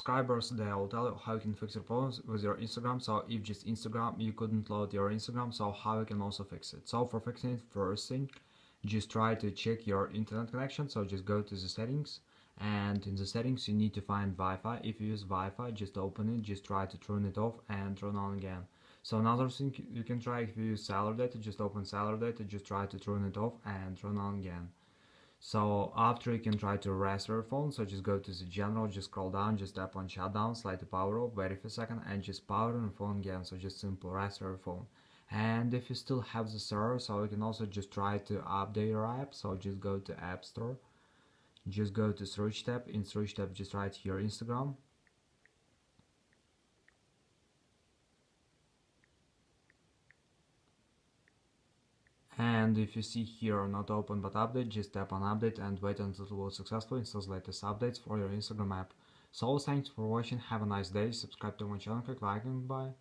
subscribers, they will tell you how you can fix your problems with your Instagram. So if just Instagram, you couldn't load your Instagram, so how you can also fix it. So for fixing it, first thing, just try to check your internet connection. So just go to the settings, and in the settings you need to find Wi-Fi. If you use Wi-Fi, just open it, just try to turn it off and turn on again. So another thing you can try, if you use cellular data, just open cellular data, just try to turn it off and turn on again. So after, you can try to restart your phone, so just go to the general, just scroll down, just tap on shutdown, slide to power off, wait for a second, and just power on your phone again. So just simple restart your phone. And if you still have the error, so you can also just try to update your app. So just go to App Store, just go to search tab, in search tab just write here Instagram. And if you see here not open but update, just tap on update and wait until it will successfully install the latest updates for your Instagram app. So thanks for watching, have a nice day, subscribe to my channel, click like, and bye.